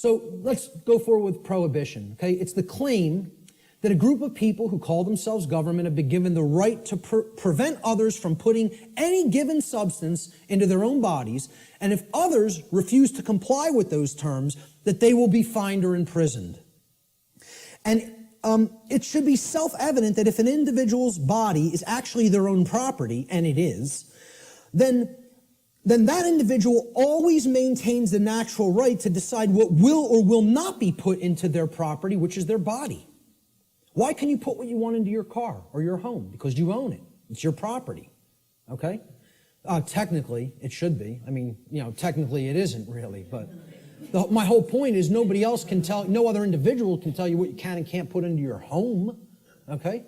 So let's go forward with prohibition, okay? It's the claim that a group of people who call themselves government have been given the right to prevent others from putting any given substance into their own bodies, and if others refuse to comply with those terms, that they will be fined or imprisoned. And it should be self-evident that if an individual's body is actually their own property, and it is, then that individual always maintains the natural right to decide what will or will not be put into their property, which is their body. Why can you put what you want into your car or your home? Because you own it. It's your property. Okay? Technically, it should be. I mean, technically it isn't really, but my whole point is nobody else can tell, no other individual can tell you what you can and can't put into your home. Okay?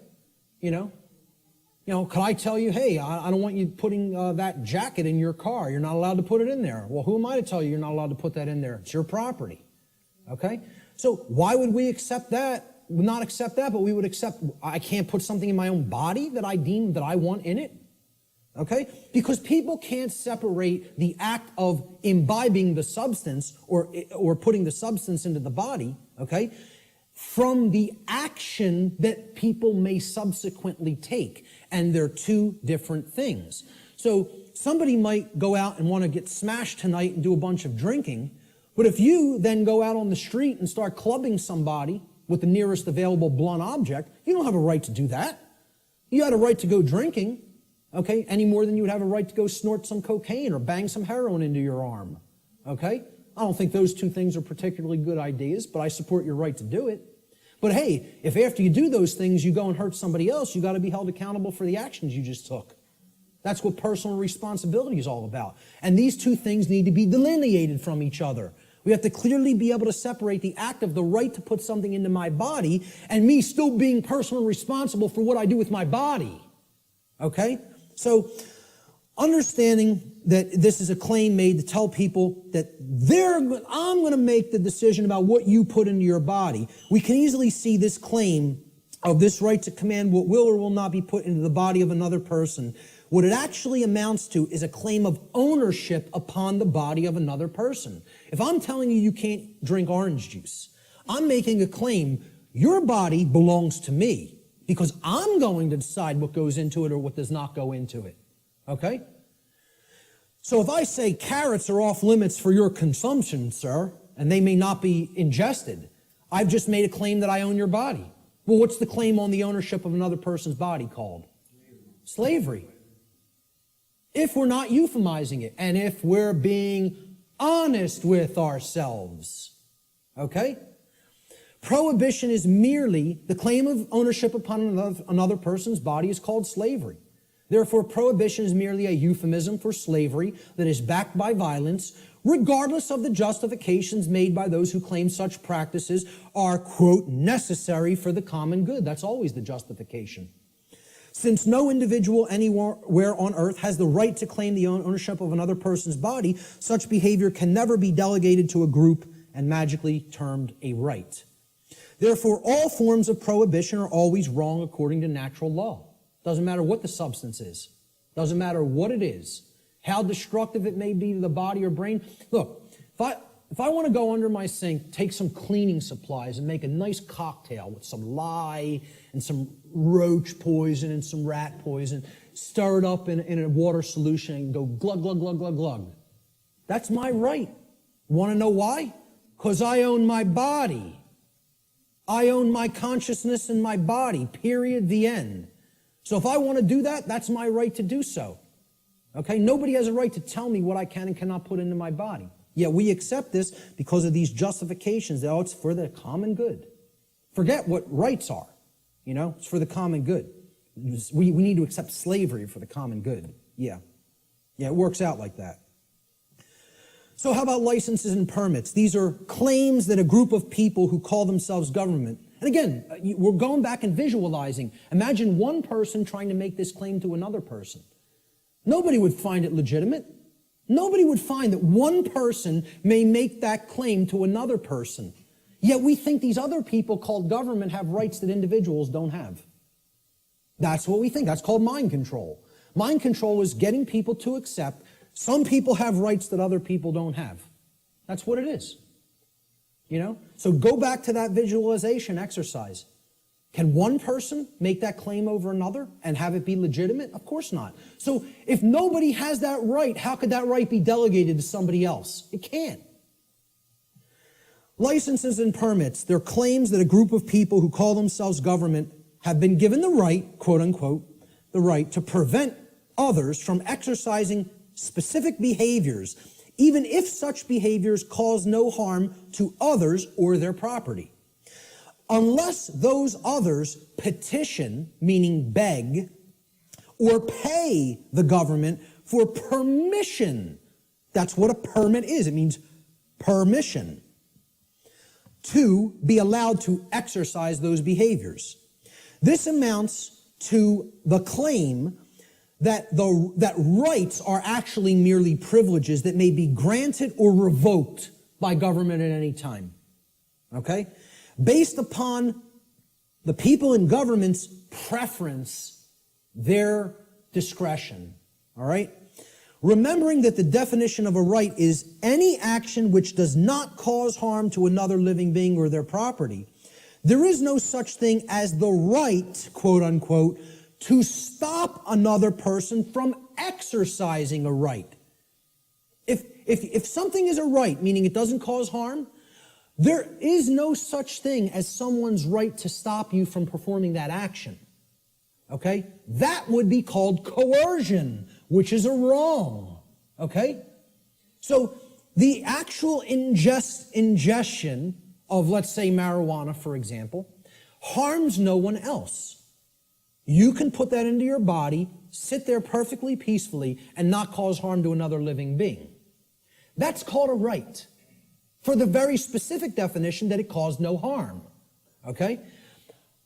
Could I tell you, hey, I don't want you putting that jacket in your car. You're not allowed to put it in there. Well, who am I to tell you you're not allowed to put that in there? It's your property. Okay? So why would we accept that? Not accept that, but we would accept I can't put something in my own body that I deem that I want in it. Okay? Because people can't separate the act of imbibing the substance or putting the substance into the body, okay, from the action that people may subsequently take. And they're two different things. So somebody might go out and want to get smashed tonight and do a bunch of drinking, but if you then go out on the street and start clubbing somebody with the nearest available blunt object, you don't have a right to do that. You had a right to go drinking, okay, any more than you would have a right to go snort some cocaine or bang some heroin into your arm, okay? I don't think those two things are particularly good ideas, but I support your right to do it. But hey, if after you do those things you go and hurt somebody else, you got to be held accountable for the actions you just took. That's what personal responsibility is all about. And these two things need to be delineated from each other. We have to clearly be able to separate the act of the right to put something into my body and me still being personally responsible for what I do with my body. Okay? So, understanding that this is a claim made to tell people that I'm going to make the decision about what you put into your body, we can easily see this claim of this right to command what will or will not be put into the body of another person. What it actually amounts to is a claim of ownership upon the body of another person. If I'm telling you you can't drink orange juice, I'm making a claim, your body belongs to me because I'm going to decide what goes into it or what does not go into it. Okay? So if I say carrots are off limits for your consumption, sir, and they may not be ingested, I've just made a claim that I own your body. Well, what's the claim on the ownership of another person's body called? Slavery. If we're not euphemizing it, and if we're being honest with ourselves, okay? Prohibition is merely the claim of ownership upon another person's body is called slavery. Therefore, prohibition is merely a euphemism for slavery that is backed by violence, regardless of the justifications made by those who claim such practices are, quote, necessary for the common good. That's always the justification. Since no individual anywhere on earth has the right to claim the ownership of another person's body, such behavior can never be delegated to a group and magically termed a right. Therefore, all forms of prohibition are always wrong according to natural law. Doesn't matter what the substance is. Doesn't matter what it is. How destructive it may be to the body or brain. Look, if I want to go under my sink, take some cleaning supplies and make a nice cocktail with some lye and some roach poison and some rat poison, stir it up in a water solution and go glug, glug, glug, glug, glug. That's my right. Want to know why? Because I own my body. I own my consciousness and my body, period, the end. So if I want to do that, that's my right to do so. Okay? Nobody has a right to tell me what I can and cannot put into my body. Yet we accept this because of these justifications that, it's for the common good. Forget what rights are. It's for the common good. We need to accept slavery for the common good. Yeah, it works out like that. So how about licenses and permits? These are claims that a group of people who call themselves government. And again, we're going back and visualizing. Imagine one person trying to make this claim to another person. Nobody would find it legitimate. Nobody would find that one person may make that claim to another person. Yet we think these other people called government have rights that individuals don't have. That's what we think. That's called mind control. Mind control is getting people to accept some people have rights that other people don't have. That's what it is. So go back to that visualization exercise. Can one person make that claim over another and have it be legitimate? Of course not. So if nobody has that right, how could that right be delegated to somebody else? It can't. Licenses and permits, they're claims that a group of people who call themselves government have been given the right, quote unquote, the right to prevent others from exercising specific behaviors, even if such behaviors cause no harm to others or their property, unless those others petition, meaning beg, or pay the government for permission. That's what a permit is. It means permission to be allowed to exercise those behaviors. This amounts to the claim that rights are actually merely privileges that may be granted or revoked by government at any time. Okay? Based upon the people in government's preference, their discretion. All right? Remembering that the definition of a right is any action which does not cause harm to another living being or their property, there is no such thing as the right, quote unquote, to stop another person from exercising a right. If something is a right, meaning it doesn't cause harm, there is no such thing as someone's right to stop you from performing that action. Okay? That would be called coercion, which is a wrong. Okay? So the actual ingestion of, let's say, marijuana, for example, harms no one else. You can put that into your body, sit there perfectly peacefully, and not cause harm to another living being. That's called a right, for the very specific definition that it caused no harm. Okay?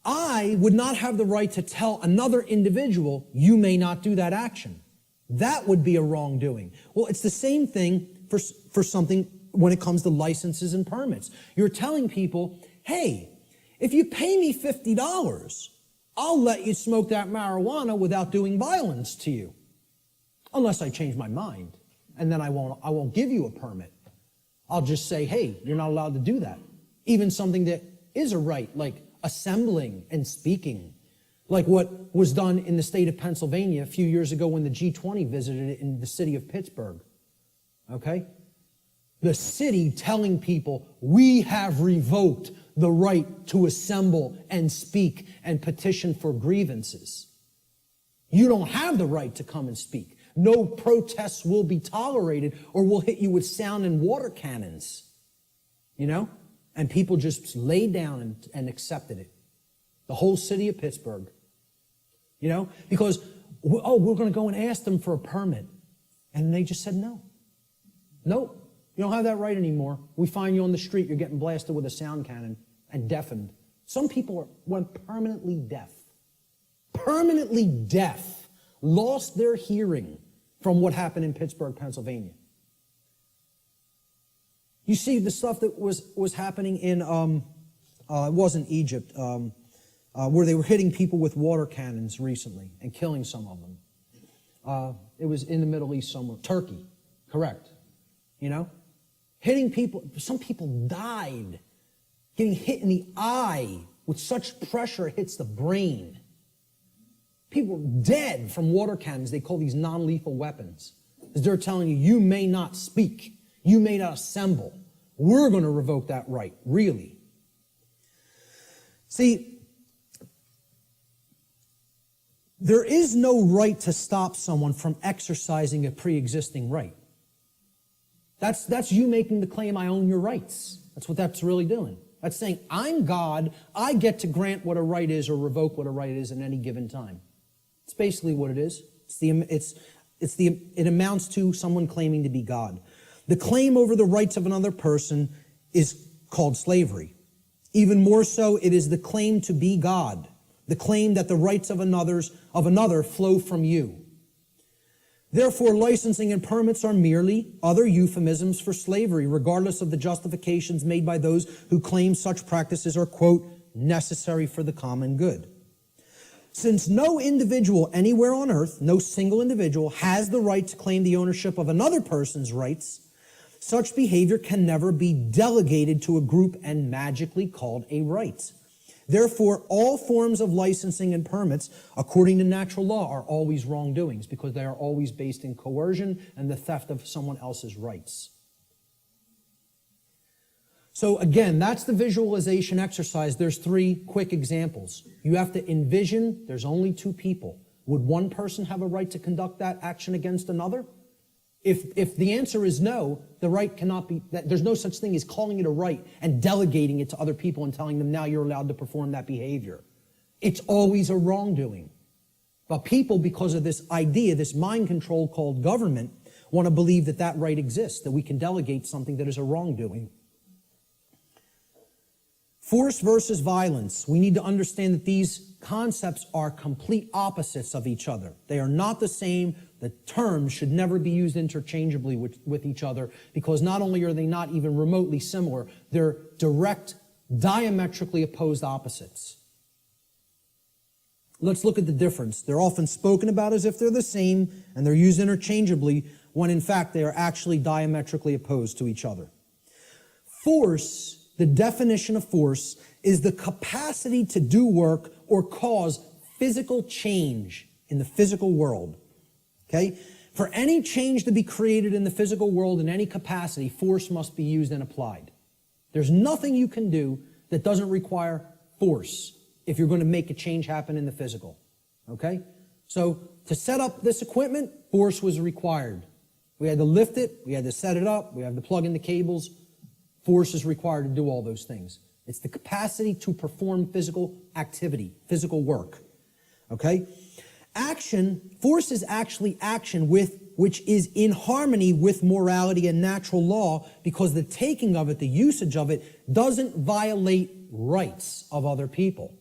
I would not have the right to tell another individual, you may not do that action. That would be a wrongdoing. Well, it's the same thing for something when it comes to licenses and permits. You're telling people, hey, if you pay me $50, I'll let you smoke that marijuana without doing violence to you. Unless I change my mind. And then I won't give you a permit. I'll just say, hey, you're not allowed to do that. Even something that is a right, like assembling and speaking. Like what was done in the state of Pennsylvania a few years ago when the G20 visited it in the city of Pittsburgh. Okay? The city telling people, we have revoked the right to assemble and speak and petition for grievances. You don't have the right to come and speak. No protests will be tolerated or we'll hit you with sound and water cannons. And people just laid down and accepted it. The whole city of Pittsburgh. Because, we're going to go and ask them for a permit. And they just said no. Nope. You don't have that right anymore. We find you on the street, you're getting blasted with a sound cannon and deafened. Some people went permanently deaf. Permanently deaf. Lost their hearing from what happened in Pittsburgh, Pennsylvania. You see the stuff that was happening in, it wasn't Egypt, where they were hitting people with water cannons recently and killing some of them. It was in the Middle East somewhere. Turkey, correct. Hitting people, some people died getting hit in the eye with such pressure it hits the brain. People dead from water cannons. They call these non-lethal weapons. Because they're telling you, you may not speak. You may not assemble. We're going to revoke that right, really. See, there is no right to stop someone from exercising a pre-existing right. That's you making the claim, I own your rights. That's what that's really doing. That's saying, I'm God, I get to grant what a right is or revoke what a right is at any given time. It's basically what it is. It amounts to someone claiming to be God. The claim over the rights of another person is called slavery. Even more so, it is the claim to be God, the claim that the rights of another flow from you. Therefore, licensing and permits are merely other euphemisms for slavery, regardless of the justifications made by those who claim such practices are, quote, necessary for the common good. Since no individual anywhere on earth, no single individual, has the right to claim the ownership of another person's rights, such behavior can never be delegated to a group and magically called a right. Therefore, all forms of licensing and permits, according to natural law, are always wrongdoings because they are always based in coercion and the theft of someone else's rights. So again, that's the visualization exercise. There's 3 quick examples. You have to envision there's only 2 people. Would one person have a right to conduct that action against another? If the answer is no, the right cannot be, there's no such thing as calling it a right and delegating it to other people and telling them now you're allowed to perform that behavior. It's always a wrongdoing. But people, because of this idea, this mind control called government, want to believe that that right exists, that we can delegate something that is a wrongdoing. Force versus violence. We need to understand that these concepts are complete opposites of each other. They are not the same. The terms should never be used interchangeably with each other because not only are they not even remotely similar, they're direct, diametrically opposed opposites. Let's look at the difference. They're often spoken about as if they're the same and they're used interchangeably when in fact they are actually diametrically opposed to each other. Force, the definition of force, is the capacity to do work or cause physical change in the physical world. Okay? For any change to be created in the physical world in any capacity, force must be used and applied. There's nothing you can do that doesn't require force if you're going to make a change happen in the physical. Okay? So to set up this equipment, force was required. We had to lift it, we had to set it up, we had to plug in the cables. Force is required to do all those things. It's the capacity to perform physical activity, physical work. Okay? Action, force is actually action which is in harmony with morality and natural law because the taking of it, the usage of it, doesn't violate rights of other people.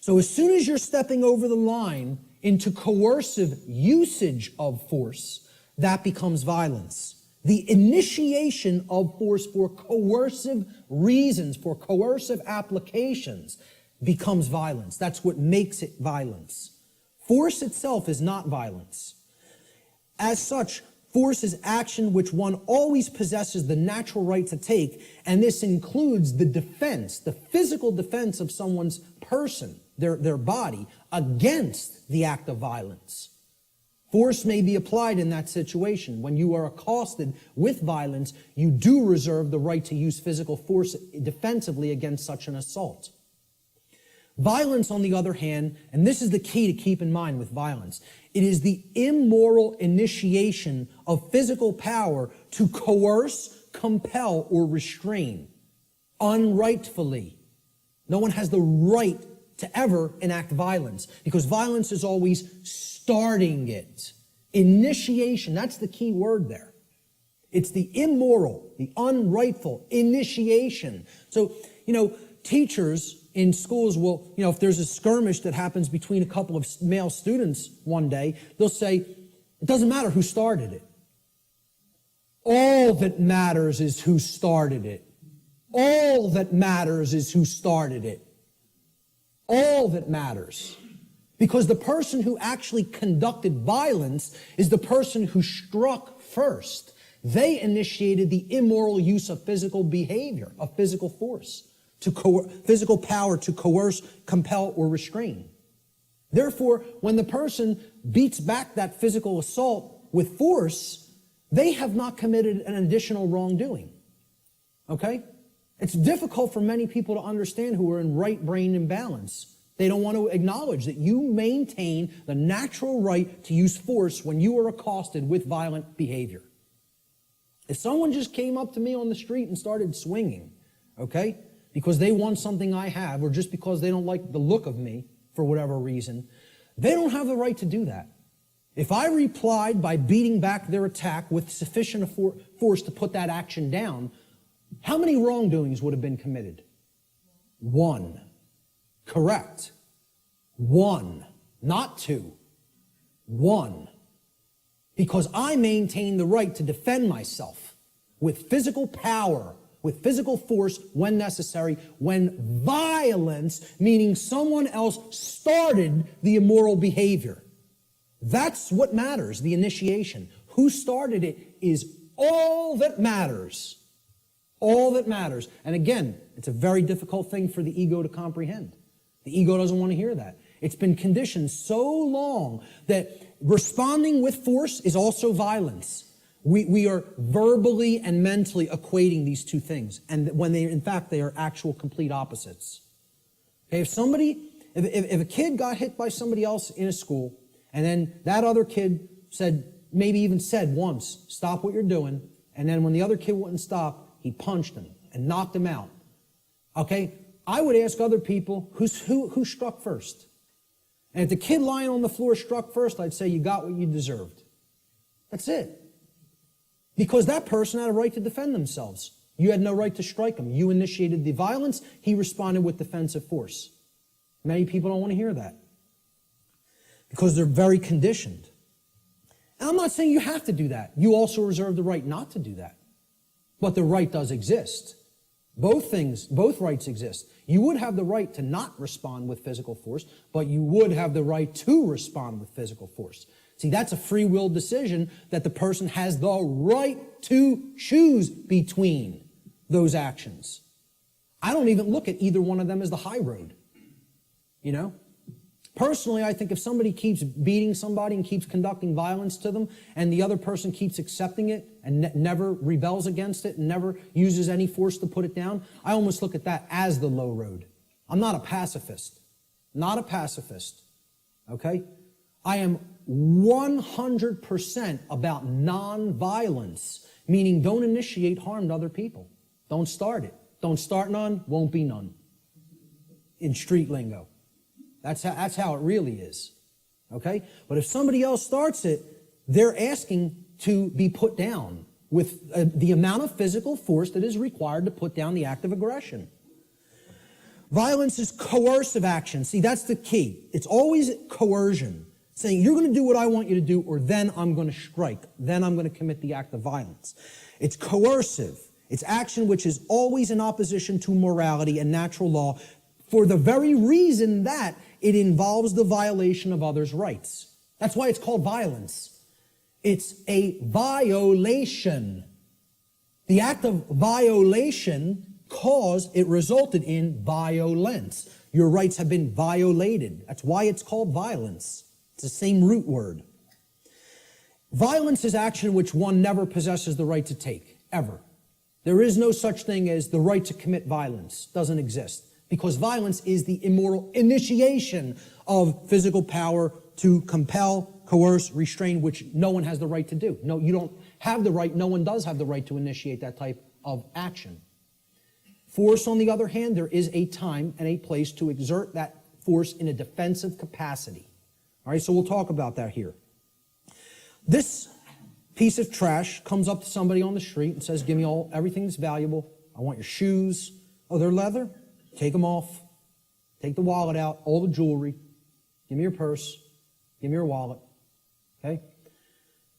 So as soon as you're stepping over the line into coercive usage of force, that becomes violence. The initiation of force for coercive reasons, for coercive applications, becomes violence. That's what makes it violence. Force itself is not violence. As such, force is action which one always possesses the natural right to take, and this includes the defense, the physical defense of someone's person, their body, against the act of violence. Force may be applied in that situation. When you are accosted with violence, you do reserve the right to use physical force defensively against such an assault. Violence, on the other hand, and this is the key to keep in mind with violence, it is the immoral initiation of physical power to coerce, compel, or restrain unrightfully. No one has the right to ever enact violence because violence is always starting it. Initiation, that's the key word there. It's the immoral, the unrightful initiation. So, teachers in schools will, if there's a skirmish that happens between a couple of male students one day, they'll say, it doesn't matter who started it. All that matters is who started it. All that matters is who started it. All that matters. Because the person who actually conducted violence is the person who struck first. They initiated the immoral use of physical behavior, of physical force, physical power to coerce, compel, or restrain. Therefore, when the person beats back that physical assault with force, they have not committed an additional wrongdoing. Okay? It's difficult for many people to understand who are in right brain imbalance. They don't want to acknowledge that you maintain the natural right to use force when you are accosted with violent behavior. If someone just came up to me on the street and started swinging, okay, because they want something I have, or just because they don't like the look of me for whatever reason, they don't have the right to do that. If I replied by beating back their attack with sufficient force to put that action down, how many wrongdoings would have been committed? 1. Correct. 1. Not 2. 1. Because I maintain the right to defend myself with physical power, with physical force when necessary, when violence, meaning someone else started the immoral behavior. That's what matters, the initiation. Who started it is all that matters. All that matters. And again, it's a very difficult thing for the ego to comprehend. The ego doesn't want to hear that. It's been conditioned so long that responding with force is also violence. We are verbally and mentally equating these two things, and when in fact, they are actual complete opposites. Okay, if a kid got hit by somebody else in a school, and then that other kid maybe even said once, stop what you're doing, and then when the other kid wouldn't stop, he punched him and knocked him out. Okay, I would ask other people, who struck first? And if the kid lying on the floor struck first, I'd say you got what you deserved. That's it. Because that person had a right to defend themselves. You had no right to strike him. You initiated the violence. He responded with defensive force. Many people don't want to hear that because they're very conditioned. And I'm not saying you have to do that. You also reserve the right not to do that. But the right does exist. Both rights exist. You would have the right to not respond with physical force, but you would have the right to respond with physical force. See, that's a free will decision that the person has the right to choose between those actions. I don't even look at either one of them as the high road. You know? Personally, I think if somebody keeps beating somebody and keeps conducting violence to them, and the other person keeps accepting it and never rebels against it and never uses any force to put it down, I almost look at that as the low road. I'm not a pacifist. Not a pacifist. Okay? I am 100% about nonviolence, meaning don't initiate harm to other people. Don't start it. Don't start none, won't be none. In street lingo. That's how it really is. Okay? But if somebody else starts it, they're asking to be put down with the amount of physical force that is required to put down the act of aggression. Violence is coercive action. See, that's the key. It's always coercion. Saying, you're going to do what I want you to do, or then I'm going to strike. Then I'm going to commit the act of violence. It's coercive. It's action which is always in opposition to morality and natural law for the very reason that it involves the violation of others' rights. That's why it's called violence. It's a violation. The act of violation it resulted in violence. Your rights have been violated. That's why it's called violence. It's the same root word. Violence is action which one never possesses the right to take, ever. There is no such thing as the right to commit violence. Doesn't exist. Because violence is the immoral initiation of physical power to compel, coerce, restrain, which no one has the right to do. No, you don't have the right, no one does have the right to initiate that type of action. Force, on the other hand, there is a time and a place to exert that force in a defensive capacity. All right, so we'll talk about that here. This piece of trash comes up to somebody on the street and says, give me everything that's valuable. I want your shoes. Oh, they're leather? Take them off. Take the wallet out, all the jewelry. Give me your purse. Give me your wallet. Okay?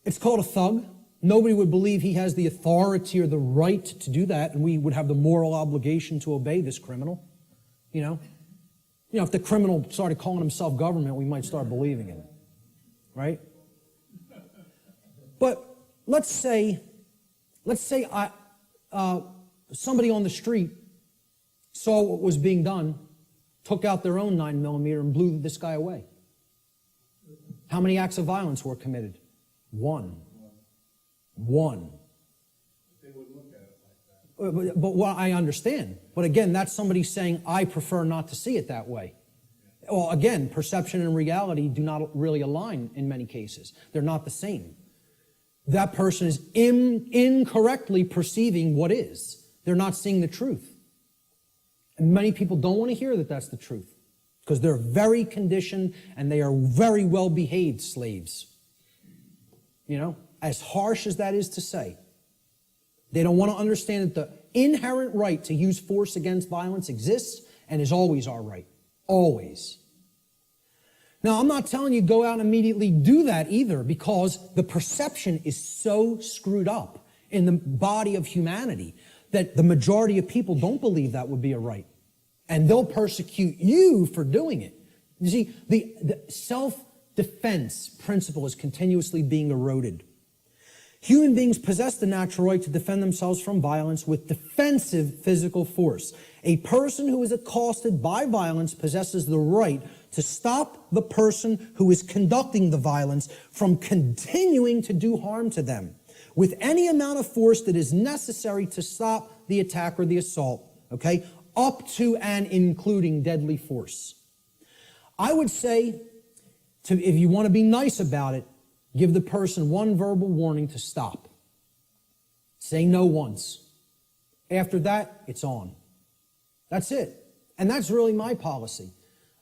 It's called a thug. Nobody would believe he has the authority or the right to do that, and we would have the moral obligation to obey this criminal. You know, if the criminal started calling himself government, we might start believing it. Right? But let's say somebody on the street saw what was being done, took out their own 9mm and blew this guy away. How many acts of violence were committed? One. They wouldn't look at it like that. But what I understand. But again, that's somebody saying, I prefer not to see it that way. Well, again, perception and reality do not really align in many cases. They're not the same. That person is incorrectly perceiving what is. They're not seeing the truth. And many people don't want to hear that that's the truth because they're very conditioned and they are very well-behaved slaves. You know, as harsh as that is to say. They don't want to understand that the inherent right to use force against violence exists and is always our right. Always. Now, I'm not telling you go out and immediately do that either because the perception is so screwed up in the body of humanity that the majority of people don't believe that would be a right. And they'll persecute you for doing it. You see, the self-defense principle is continuously being eroded. Human beings possess the natural right to defend themselves from violence with defensive physical force. A person who is accosted by violence possesses the right to stop the person who is conducting the violence from continuing to do harm to them with any amount of force that is necessary to stop the attack or the assault, okay, up to and including deadly force. I would say, if you want to be nice about it, give the person one verbal warning to stop. Say no once. After that, it's on. That's it. And that's really my policy.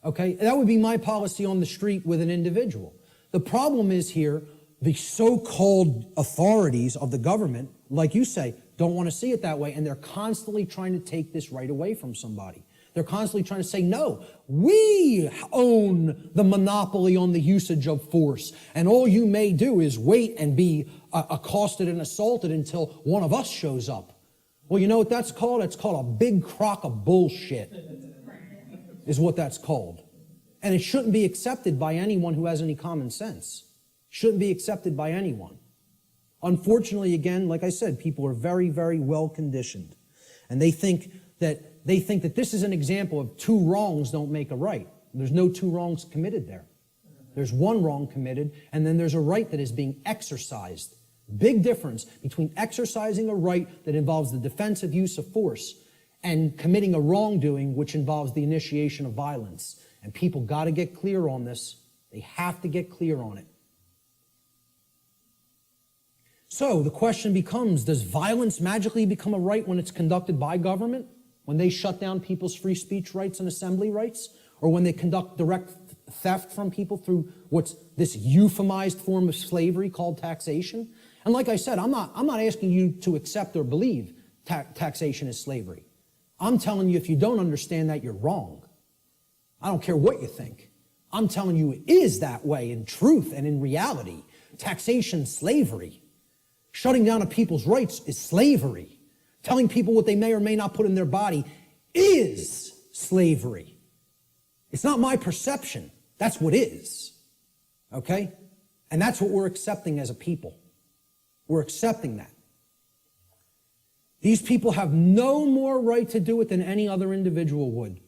Okay? That would be my policy on the street with an individual. The problem is here, the so-called authorities of the government, like you say, don't want to see it that way, and they're constantly trying to take this right away from somebody. They're constantly trying to say, no, we own the monopoly on the usage of force, and all you may do is wait and be accosted and assaulted until one of us shows up. Well, you know what that's called? It's called a big crock of bullshit, is what that's called. And it shouldn't be accepted by anyone who has any common sense. Shouldn't be accepted by anyone. Unfortunately, again, like I said, people are very, very well conditioned. And they think that this is an example of two wrongs don't make a right. There's no two wrongs committed there. There's one wrong committed, and then there's a right that is being exercised. Big difference between exercising a right that involves the defensive use of force and committing a wrongdoing which involves the initiation of violence. And people got to get clear on this. They have to get clear on it. So the question becomes, does violence magically become a right when it's conducted by government? When they shut down people's free speech rights and assembly rights? Or when they conduct direct theft from people through what's this euphemized form of slavery called taxation? And like I said, I'm not asking you to accept or believe taxation is slavery. I'm telling you, if you don't understand that, you're wrong. I don't care what you think. I'm telling you it is that way in truth and in reality. Taxation, slavery. Shutting down of people's rights is slavery. Telling people what they may or may not put in their body is slavery. It's not my perception. That's what is. Okay? And that's what we're accepting as a people. We're accepting that. These people have no more right to do it than any other individual would.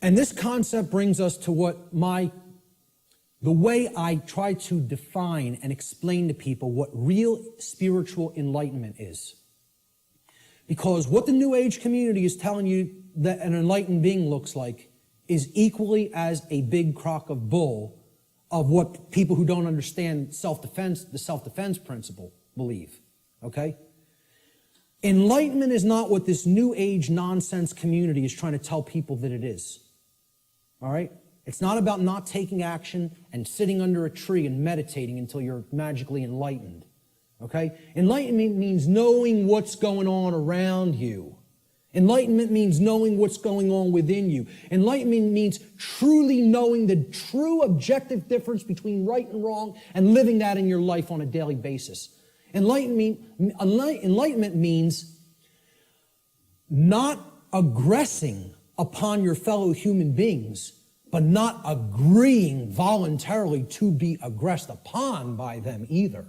And this concept brings us to the way I try to define and explain to people what real spiritual enlightenment is. Because what the New Age community is telling you that an enlightened being looks like is equally as a big crock of bull of what people who don't understand self-defense, the self-defense principle, believe. Okay? Enlightenment is not what this New Age nonsense community is trying to tell people that it is. All right? It's not about not taking action and sitting under a tree and meditating until you're magically enlightened. Okay? Enlightenment means knowing what's going on around you. Enlightenment means knowing what's going on within you. Enlightenment means truly knowing the true objective difference between right and wrong and living that in your life on a daily basis. Enlightenment means not aggressing upon your fellow human beings, but not agreeing voluntarily to be aggressed upon by them either.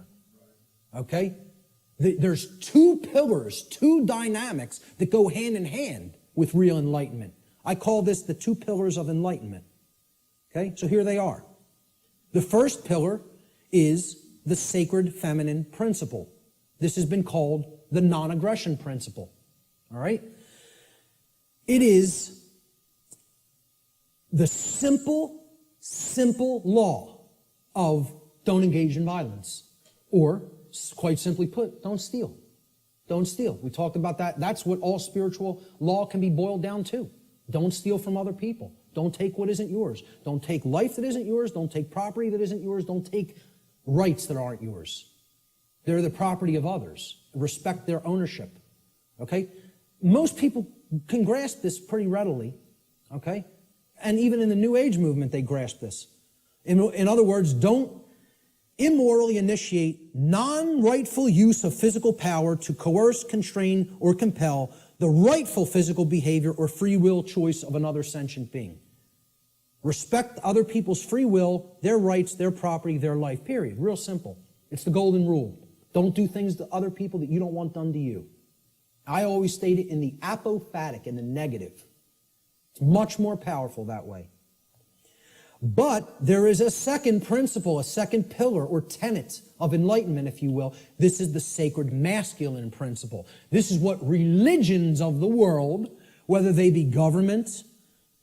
Okay? There's two pillars, two dynamics that go hand in hand with real enlightenment. I call this the two pillars of enlightenment. Okay? So here they are. The first pillar is the sacred feminine principle. This has been called the non-aggression principle. All right? It is the simple law of don't engage in violence. Or, quite simply put, don't steal. Don't steal. We talked about that. That's what all spiritual law can be boiled down to. Don't steal from other people. Don't take what isn't yours. Don't take life that isn't yours. Don't take property that isn't yours. Don't take rights that aren't yours. They're the property of others. Respect their ownership. Okay? Most people can grasp this pretty readily. Okay? And even in the New Age movement, they grasp this. In other words, don't immorally initiate non-rightful use of physical power to coerce, constrain, or compel the rightful physical behavior or free will choice of another sentient being. Respect other people's free will, their rights, their property, their life, period. Real simple. It's the golden rule. Don't do things to other people that you don't want done to you. I always state it in the apophatic, in the negative. It's much more powerful that way. But there is a second principle, a second pillar or tenet of enlightenment, if you will. This is the sacred masculine principle. This is what religions of the world, whether they be government,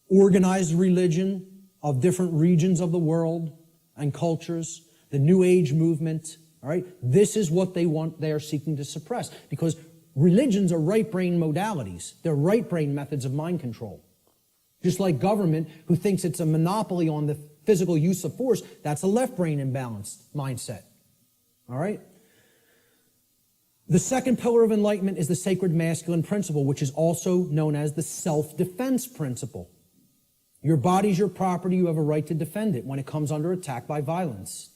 organized religion of different regions of the world and cultures, the New Age movement, all right, this is what they are seeking to suppress, because religions are right brain modalities. They're right brain methods of mind control. Just like government, who thinks it's a monopoly on the physical use of force, that's a left brain imbalanced mindset. All right? The second pillar of enlightenment is the sacred masculine principle, which is also known as the self-defense principle. Your body's your property. You have a right to defend it when it comes under attack by violence.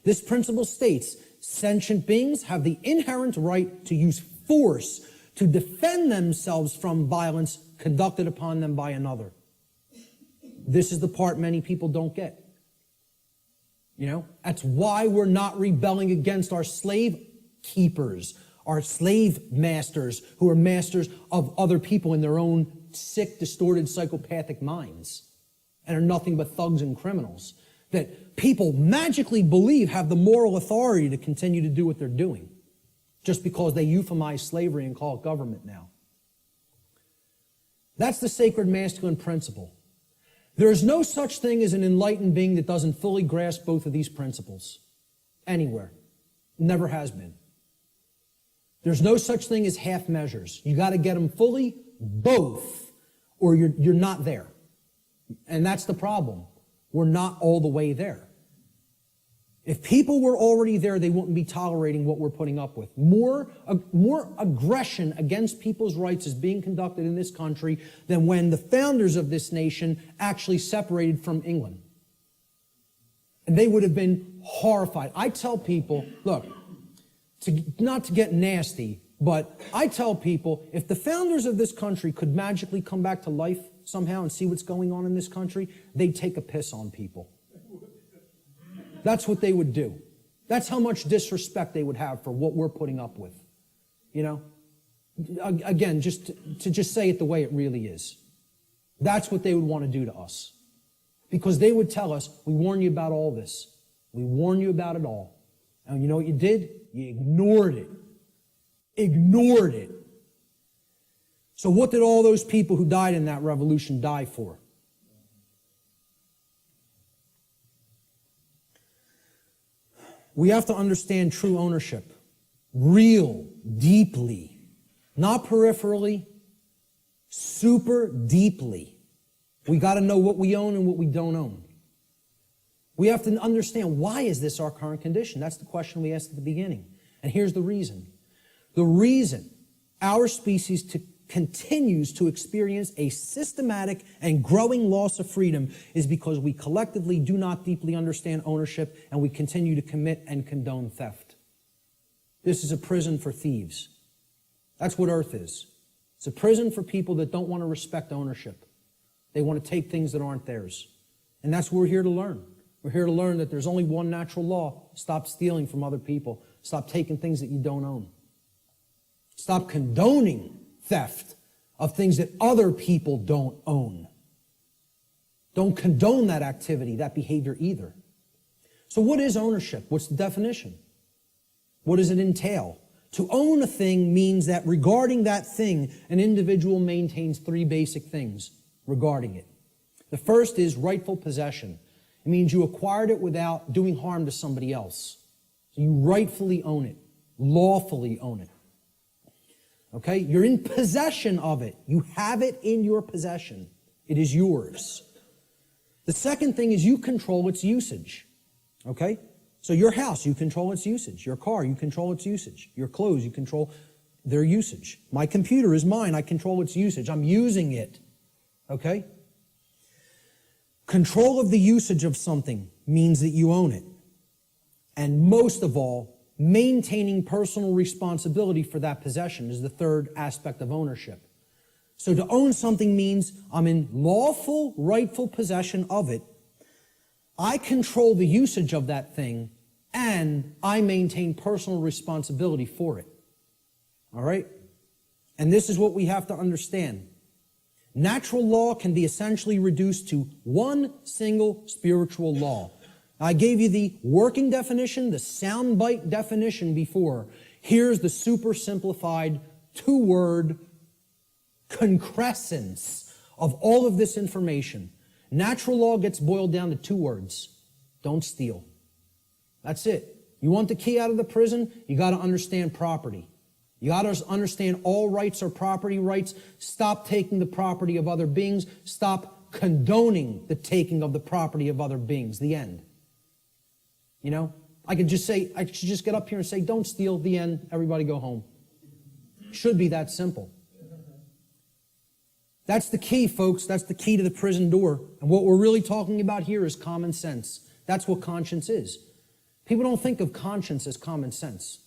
This principle states sentient beings have the inherent right to use force to defend themselves from violence conducted upon them by another. This is the part many people don't get. You know, that's why we're not rebelling against our slave keepers, our slave masters, who are masters of other people in their own sick, distorted, psychopathic minds, and are nothing but thugs and criminals that people magically believe have the moral authority to continue to do what they're doing, just because they euphemize slavery and call it government now. That's the sacred masculine principle. There is no such thing as an enlightened being that doesn't fully grasp both of these principles. Anywhere. Never has been. There's no such thing as half measures. You got to get them fully, both, or you're not there. And that's the problem. We're not all the way there. If people were already there, they wouldn't be tolerating what we're putting up with. More aggression against people's rights is being conducted in this country than when the founders of this nation actually separated from England. And they would have been horrified. I tell people, look, not to get nasty, but I tell people, if the founders of this country could magically come back to life somehow and see what's going on in this country, they'd take a piss on people. That's what they would do. That's how much disrespect they would have for what we're putting up with. You know? Again, just to say it the way it really is. That's what they would want to do to us. Because they would tell us, we warn you about all this. We warn you about it all. And you know what you did? You ignored it. Ignored it. So what did all those people who died in that revolution die for? We have to understand true ownership. Real, deeply. Not peripherally. Super deeply. We got to know what we own and what we don't own. We have to understand, why is this our current condition? That's the question we asked at the beginning. And here's the reason. The reason our species continues to experience a systematic and growing loss of freedom is because we collectively do not deeply understand ownership, and we continue to commit and condone theft. This is a prison for thieves. That's what Earth is. It's a prison for people that don't want to respect ownership. They want to take things that aren't theirs. And that's what we're here to learn. We're here to learn that there's only one natural law. Stop stealing from other people. Stop taking things that you don't own. Stop condoning theft of things that other people don't own. Don't condone that activity, that behavior either. So what is ownership? What's the definition? What does it entail? To own a thing means that regarding that thing, an individual maintains three basic things regarding it. The first is rightful possession. It means you acquired it without doing harm to somebody else. So you rightfully own it, lawfully own it. Okay? You're in possession of it. You have it in your possession. It is yours. The second thing is you control its usage. Okay? So your house, you control its usage. Your car, you control its usage. Your clothes, you control their usage. My computer is mine. I control its usage. I'm using it. Okay? Control of the usage of something means that you own it. And most of all, maintaining personal responsibility for that possession is the third aspect of ownership. So to own something means I'm in lawful, rightful possession of it. I control the usage of that thing and I maintain personal responsibility for it. All right? And this is what we have to understand. Natural law can be essentially reduced to one single spiritual law. I gave you the working definition, the soundbite definition before. Here's the super simplified two-word concrescence of all of this information. Natural law gets boiled down to two words. Don't steal. That's it. You want the key out of the prison? You got to understand property. You got to understand all rights are property rights. Stop taking the property of other beings. Stop condoning the taking of the property of other beings. The end. You know, I should just get up here and say, don't steal, the end, everybody go home. Should be that simple. That's the key, folks. That's the key to the prison door. And what we're really talking about here is common sense. That's what conscience is. People don't think of conscience as common sense.